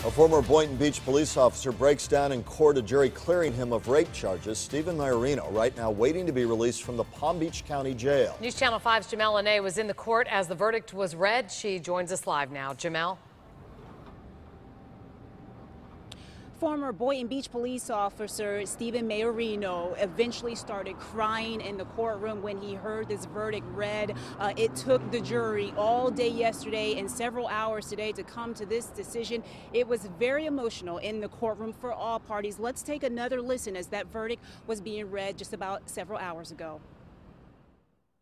A former Boynton Beach police officer breaks down in court, a jury clearing him of rape charges. Stephen Maiorino right now waiting to be released from the Palm Beach County Jail. News Channel 5's Jamel Lene was in the court as the verdict was read. She joins us live now. Jamel. Former Boynton Beach police officer Stephen Maiorino eventually started crying in the courtroom when he heard this verdict read. It took the jury all day yesterday and several hours today to come to this decision. It was very emotional in the courtroom for all parties. Let's take another listen as that verdict was being read just about several hours ago.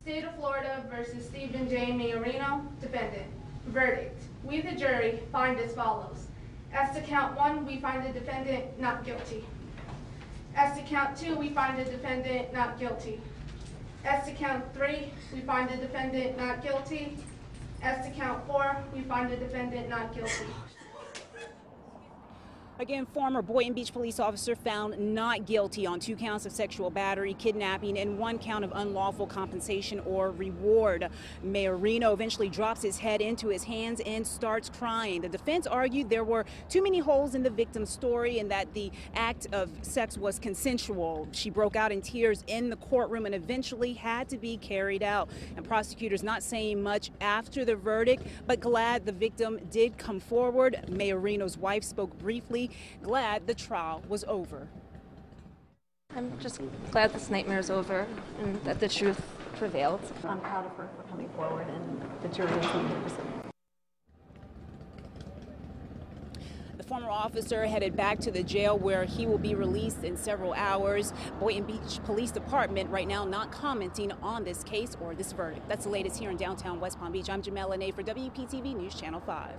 State of Florida versus Stephen J. Maiorino, defendant. Verdict. We, the jury, find as follows. As to count 1, we find the defendant not guilty. As to count 2, we find the defendant not guilty. As to count 3, we find the defendant not guilty. As to count 4, we find the defendant not guilty. Again, former Boynton Beach police officer found not guilty on 2 counts of sexual battery, kidnapping, and 1 count of unlawful compensation or reward. Maiorino eventually drops his head into his hands and starts crying. The defense argued there were too many holes in the victim's story and that the act of sex was consensual. She broke out in tears in the courtroom and eventually had to be carried out. And prosecutors not saying much after the verdict, but glad the victim did come forward. Maiorino's wife spoke briefly, glad the trial was over. I'm just glad this nightmare is over and that the truth prevailed. I'm proud of her for coming forward and the jury is 100%. The former officer headed back to the jail where he will be released in several hours. Boynton Beach Police Department right now not commenting on this case or this verdict. That's the latest here in downtown West Palm Beach. I'm Jamel Lene for WPTV News Channel 5.